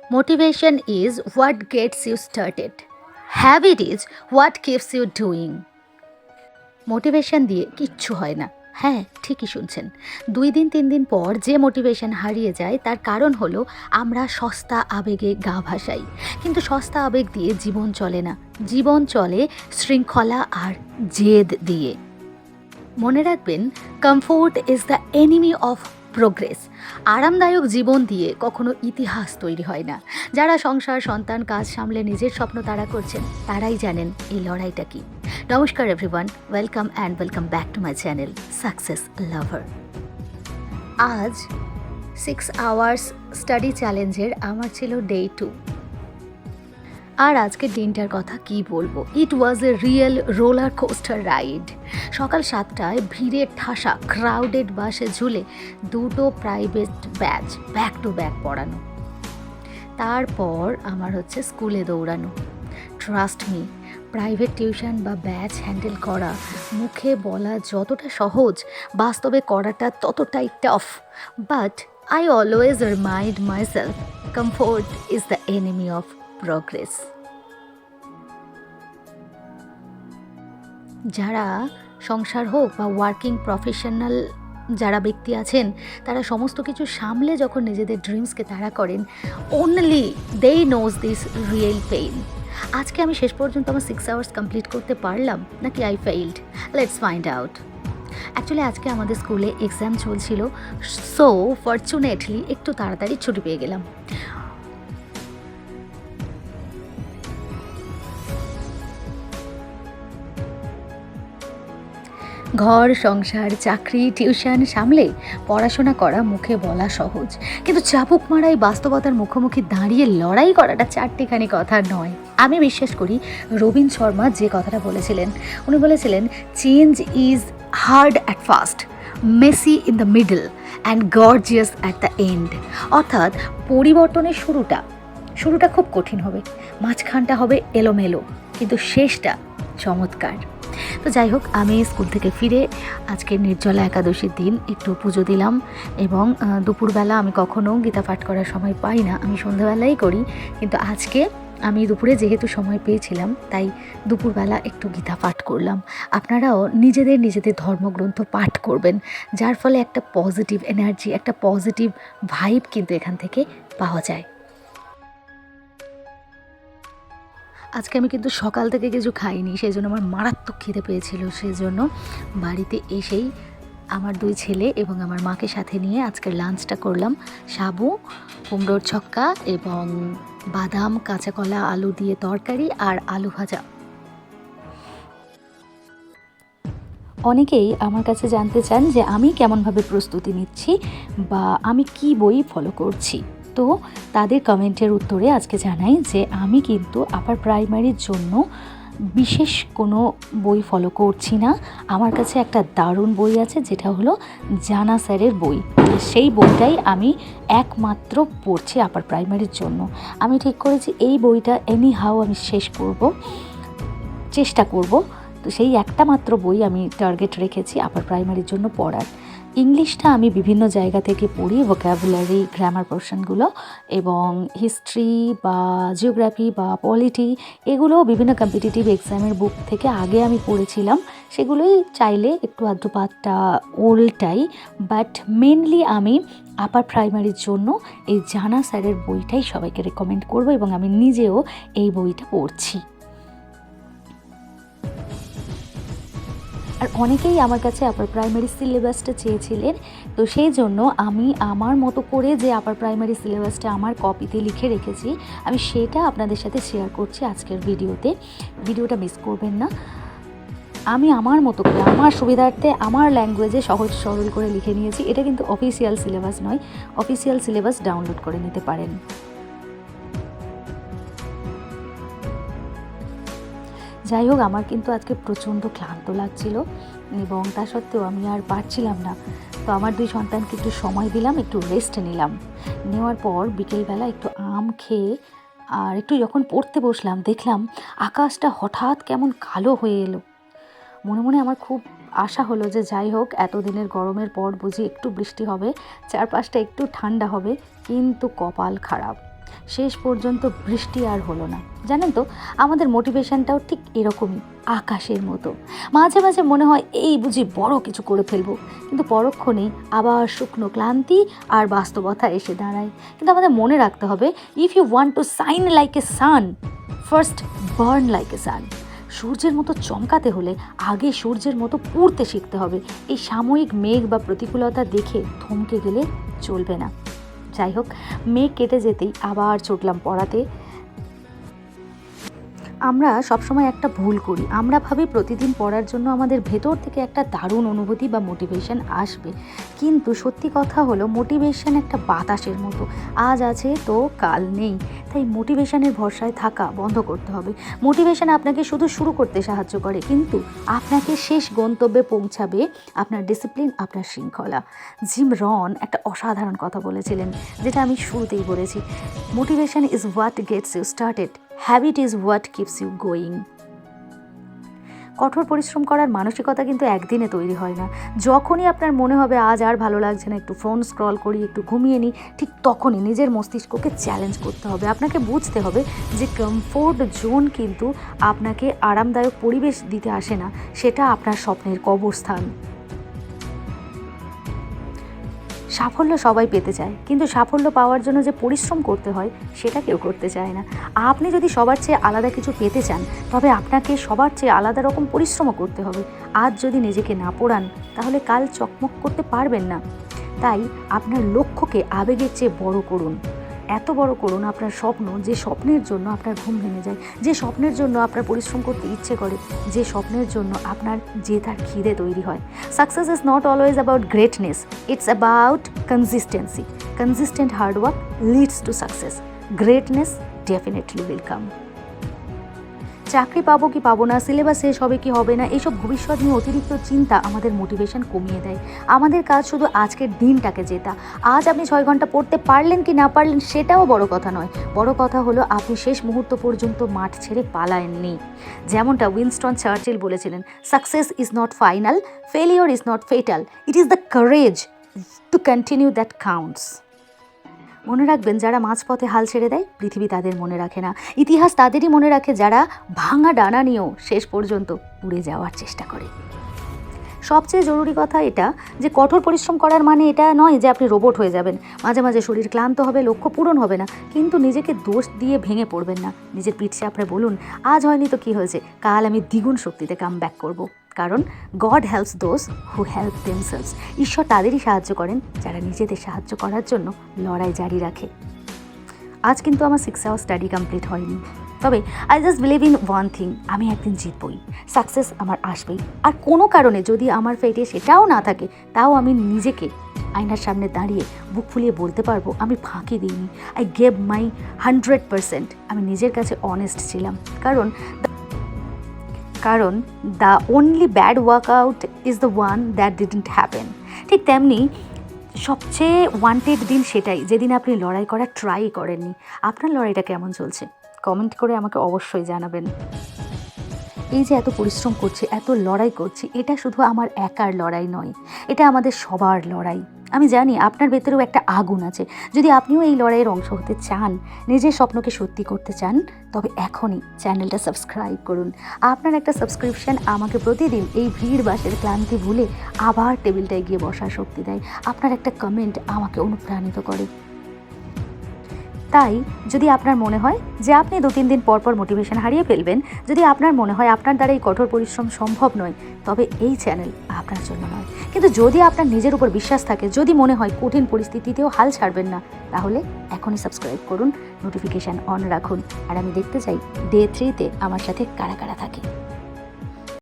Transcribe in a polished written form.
Motivation is what gets you started. Habit is what keeps you doing. Motivation দিয়ে কিচ্ছু হয় না। হ্যাঁ, ঠিকই শুনছেন। 2 দিন 3 দিন পর যে মোটিভেশন হারিয়ে যায় তার কারণ হলো আমরা সস্তা আবেগে গা ভাসাই। কিন্তু সস্তা আবেগ দিয়ে জীবন চলে না। জীবন চলে শৃঙ্খলা আর জেদ দিয়ে। মনে রাখবেন, comfort is the enemy of progress. আরামদায়ক জীবন দিয়ে কখনো ইতিহাস তৈরি হয় না। যারা সংসার, সন্তান, কাজ সামলে নিজের স্বপ্ন তাড়া করছেন তারাই জানেন এই লড়াইটা কি। নমস্কার everyone, welcome back to my channel success lover. আজ 6 আওয়ার্স স্টাডি চ্যালেঞ্জের আমার ছিল ডে 2। আর আজকের দিনটার কথা কি বলবো, it was a real roller coaster ride. সকাল 7টায় ভিড়ে ঠাসা ক্রাউডেড বাসে ঝুলে 2টো private batch back to back পড়ানো। তারপর আমার হচ্ছে স্কুলে দৌড়ানো। ট্রাস্ট মি, প্রাইভেট টিউশন বা ব্যাচ হ্যান্ডেল করা মুখে বলা যতটা সহজ, বাস্তবে করাটা ততটাই tough. But I always remind myself, comfort is the enemy of progress. যারা সংসার হোক বা ওয়ার্কিং প্রফেশনাল যারা ব্যক্তি আছেন, তারা সমস্ত কিছু সামলে যখন নিজেদের ড্রিমসকে তাড়া করেন, only they knows this real pain. আজকে আমি শেষ পর্যন্ত আমার 6 আওয়ার্স কমপ্লিট করতে পারলাম নাকি I failed? Let's find out. Actually আজকে আমাদের স্কুলে এক্সাম চলছিল, সো ফরচুনেটলি একটু তাড়াতাড়ি ছুটি পেয়ে গেলাম। ঘর, সংসার, চাকরি, টিউশন সামলে পড়াশোনা করা মুখে বলা সহজ, কিন্তু চাবুক মারাই বাস্তবতার মুখোমুখি দাঁড়িয়ে লড়াই করাটা চারটিখানি কথা নয়। আমি বিশ্বাস করি রবীন শর্মা যে কথাটা বলেছিলেন, উনি বলেছিলেন, change is hard at first, Messi in the middle and gorgeous at the end. অর্থাৎ পরিবর্তনের শুরুটা খুব কঠিন হবে, মাঝখানটা হবে এলোমেলো, কিন্তু শেষটা চমৎকার। তো যাই হোক, আমি স্কুল থেকে ফিরে আজকে নির্জলা একাদশীর দিন একটু পুজো দিলাম এবং দুপুরবেলা আমি কখনও গীতা পাঠ করার সময় পাই না, আমি সন্ধ্যাবেলাই করি। কিন্তু আজকে আমি দুপুরে যেহেতু সময় পেয়েছিলাম তাই দুপুরবেলা একটু গীতা পাঠ করলাম। আপনারাও নিজেদের ধর্মগ্রন্থ পাঠ করবেন, যার ফলে একটা পজিটিভ এনার্জি, একটা পজিটিভ ভাইব কিন্তু এখান থেকে পাওয়া যায়। আজকে আমি কিন্তু সকাল থেকে কিছু খাইনি, সেই জন্য আমার মারাত্মক খিদে পেয়েছিল। সেই জন্য বাড়িতে এসেই আমার 2 ছেলে এবং আমার মাকে সাথে নিয়ে আজকের লাঞ্চটা করলাম। সাবু, কুমড়োর ছক্কা এবং বাদাম, কাঁচা কলা, আলু দিয়ে তরকারি আর আলু ভাজা। অনেকেই আমার কাছে জানতে চান যে আমি কেমনভাবে প্রস্তুতি নিচ্ছি বা আমি কি বই ফলো করছি। তো তাদের কমেন্টের উত্তরে আজকে জানাই যে আমি কিন্তু আপার প্রাইমারির জন্য বিশেষ কোনো বই ফলো করছি না। আমার কাছে একটা দারুণ বই আছে, যেটা হলো জানা স্যারের বই। সেই বইটাই আমি একমাত্র পড়ছি আপার প্রাইমারির জন্য। আমি ঠিক করেছি এই বইটা এনি হাউ আমি শেষ করব, চেষ্টা করব। তো সেই একটা মাত্র বই আমি টার্গেট রেখেছি আপার প্রাইমারির জন্য পড়ার। ইংলিশটা আমি বিভিন্ন জায়গা থেকে পড়ি, ভোকাবুলারি, গ্রামার পোর্শনগুলো, এবং হিস্ট্রি বা জিওগ্রাফি বা পলিটি, এগুলো বিভিন্ন কম্পিটিটিভ এক্সামের বুক থেকে আগে আমি পড়েছিলাম। সেগুলোই চাইলে একটু আধটু পাতটা ওল্ডটাই, বাট মেনলি আমি আপার প্রাইমারির জন্য এই জানা স্যারের বইটাই সবাইকে রেকমেন্ড করব এবং আমি নিজেও এই বইটা পড়ছি। আর অনেকেই আমার কাছে আপার প্রাইমারি সিলেবাসটা চেয়েছিলেন, তো সেই জন্য আমি আমার মতো করে যে আপার প্রাইমারি সিলেবাসটা আমার কপিতে লিখে রেখেছি, আমি সেটা আপনাদের সাথে শেয়ার করছি আজকের ভিডিওতে। ভিডিওটা মিস করবেন না। আমি আমার মতো করে, আমার সুবিধার্থে, আমার ল্যাঙ্গুয়েজে সহজ সরল করে লিখে নিয়েছি। এটা কিন্তু অফিসিয়াল সিলেবাস নয়, অফিসিয়াল সিলেবাস ডাউনলোড করে নিতে পারেন। যাই হোক, আমার কিন্তু আজকে প্রচণ্ড ক্লান্ত লাগছিল এবং তা সত্ত্বেও আমি আর পারছিলাম না। তো আমার 2 সন্তানকে একটু সময় দিলাম, একটু রেস্ট নিলাম। নেওয়ার পর বিকেলবেলা একটু আম খেয়ে আর একটু যখন পড়তে বসলাম, দেখলাম আকাশটা হঠাৎ কেমন কালো হয়ে এলো। মনে মনে আমার খুব আশা হলো যে যাই হোক, এতদিনের গরমের পর বুঝি একটু বৃষ্টি হবে, চারপাশটা একটু ঠান্ডা হবে, কিন্তু কপাল খারাপ। শেষ পর্যন্ত বৃষ্টি আর হলো না। জানেন তো, আমাদের মোটিভেশনটাও ঠিক এরকমই, আকাশের মতো। মাঝে মাঝে মনে হয় এই বুঝি বড় কিছু করে ফেলবো, কিন্তু পরক্ষণেই আবার শুকনো ক্লান্তি আর বাস্তবতা এসে দাঁড়ায়। কিন্তু আমাদের মনে রাখতে হবে, if you want to shine like a sun, first burn like a sun. সূর্যের মতো চমকাতে হলে আগে সূর্যের মতো পুড়তে শিখতে হবে। এই সাময়িক মেঘ বা প্রতিকূলতা দেখে থমকে গেলে চলবে না। যাই হোক, মেঘ কেটে যেতেই আবার ছুটলাম পড়াতে। আমরা সবসময় একটা ভুল করি, আমরা ভাবি প্রতিদিন পড়ার জন্য আমাদের ভেতর থেকে একটা দারুণ অনুভূতি বা মোটিভেশন আসবে, কিন্তু সত্যি কথা হলো মোটিভেশন একটা বাতাসের মতো, আজ আছে তো কাল নেই। তাই মোটিভেশনের ভরসায় থাকা বন্ধ করতে হবে। মোটিভেশন আপনাকে শুধু শুরু করতে সাহায্য করে, কিন্তু আপনাকে শেষ গন্তব্যে পৌঁছাবে আপনার ডিসিপ্লিন, আপনার শৃঙ্খলা। জিম রন একটা অসাধারণ কথা বলেছিলেন, যেটা আমি শুরুতেই বলেছি, motivation is what gets you started, habit is what keeps you going. কঠোর পরিশ্রম করার মানসিকতা কিন্তু একদিনে তৈরি হয় না। যখনই আপনার মনে হবে আজ আর ভালো লাগছে না, একটু ফোন স্ক্রল করি, একটু ঘুমিয়ে নিই, ঠিক তখনই নিজের মস্তিষ্ককে চ্যালেঞ্জ করতে হবে। আপনাকে বুঝতে হবে যে কমফোর্ট জোন কিন্তু আপনাকে আরামদায়ক পরিবেশ দিতে আসে না, সেটা আপনার স্বপ্নের কবরস্থান। সাফল্য সবাই পেতে চায়, কিন্তু সাফল্য পাওয়ার জন্য যে পরিশ্রম করতে হয় সেটা কেউ করতে চায় না। আপনি যদি সবার চেয়ে আলাদা কিছু পেতে চান, তবে আপনাকে সবার চেয়ে আলাদা রকম পরিশ্রমও করতে হবে। আজ যদি নিজেকে না পোড়ান, তাহলে কাল চকমক করতে পারবেন না। তাই আপনার লক্ষ্যকে আবেগের চেয়ে বড় করুন, এত বড় করুন আপনার স্বপ্ন, যে স্বপ্নের জন্য আপনার ঘুম ভেঙে যায়, যে স্বপ্নের জন্য আপনার পরিশ্রম করতে ইচ্ছে করে, যে স্বপ্নের জন্য আপনার জেতার খিদে তৈরি হয়। Success is not always about greatness, it's about consistency. Consistent hard work leads to success, greatness definitely will come. চাকরি পাবো কি পাবো না, সিলেবাস শেষ হবে কি হবে না, এইসব ভবিষ্যৎ নিয়ে অতিরিক্ত চিন্তা আমাদের মোটিভেশন কমিয়ে দেয়। আমাদের কাজ শুধু আজকের দিনটাকে জেতা। আজ আপনি 6 ঘন্টা পড়তে পারলেন কি না পারলেন সেটাও বড় কথা নয়, বড় কথা হলো আপনি শেষ মুহূর্ত পর্যন্ত মাঠ ছেড়ে পালায়ননি। যেমনটা উইনস্টন চার্চিল বলেছিলেন, success is not final, failure is not fatal, it is the courage to continue that counts. মনে রাখবেন, যারা মাঝপথে হাল ছেড়ে দেয়, পৃথিবী তাদের মনে রাখে না। ইতিহাস তাদেরই মনে রাখে যারা ভাঙা ডানা নিয়েও শেষ পর্যন্ত উড়ে যাওয়ার চেষ্টা করে। সবচেয়ে জরুরি কথা এটা যে কঠোর পরিশ্রম করার মানে এটা নয় যে আপনি রোবট হয়ে যাবেন। মাঝে মাঝে শরীর ক্লান্ত হবে, লক্ষ্য পূরণ হবে না, কিন্তু নিজেকে দোষ দিয়ে ভেঙে পড়বেন না। নিজের পিঠ চাপড়ে বলুন, আজ হয়নি তো কী হয়েছে, কাল আমি দ্বিগুণ শক্তিতে কাম ব্যাক করবো। কারণ god helps those who help themselves. ঈশ্বর তাদেরই সাহায্য করেন যারা নিজেদের সাহায্য করার জন্য লড়াই জারি রাখে। আজ কিন্তু আমার 6 আওয়ার স্টাডি কমপ্লিট হয়নি, তবে I just believe in one thing, আমি একদিন জিতবই, সাকসেস আমার আসবেই। আর কোনো কারণে যদি আমার ফেটে সেটাও না থাকে, তাও আমি নিজেকে আয়নার সামনে দাঁড়িয়ে বুক ফুলিয়ে বলতে পারবো আমি ফাঁকি দিইনি, আই গেভ মাই 100%। আমি নিজের কাছে অনেস্ট ছিলাম, কারণ the only bad workout is the one that didn't happen. ঠিক তেমনি সবচেয়ে ওয়ান্টেড দিন সেটাই যেদিন আপনি লড়াই করার ট্রাই করেননি। আপনার লড়াইটা কেমন চলছে কমেন্ট করে আমাকে অবশ্যই জানাবেন। এই যে এত পরিশ্রম করছি, এত লড়াই করছি, এটা শুধু আমার একার লড়াই নয়, এটা আমাদের সবার লড়াই। আমি জানি আপনার ভেতরেও একটা আগুন আছে। যদি আপনিও এই লড়াইয়ের অংশ হতে চান, নিজের স্বপ্নকে সত্যি করতে চান, তবে এখনই চ্যানেলটা সাবস্ক্রাইব করুন। আপনার একটা সাবস্ক্রিপশন আমাকে প্রতিদিন এই ভিড় বাসের ক্লান্তি ভুলে আবার টেবিলটায় গিয়ে বসার শক্তি দেয়। আপনার একটা কমেন্ট আমাকে অনুপ্রাণিত করে। তাই যদি আপনার মনে হয় যে আপনি 2-3 দিন পর পর মোটিভেশন হারিয়ে ফেলবেন, যদি আপনার মনে হয় আপনার দ্বারা এই কঠোর পরিশ্রম সম্ভব নয়, তবে এই চ্যানেল আপনার জন্য নয়। কিন্তু যদি আপনার নিজের উপর বিশ্বাস থাকে, যদি মনে হয় কঠিন পরিস্থিতিতেও হাল ছাড়বেন না, তাহলে এখনই সাবস্ক্রাইব করুন, নোটিফিকেশান অন রাখুন। আর আমি দেখতে চাই ডে 3-তে আমার সাথে কারা কারা থাকে।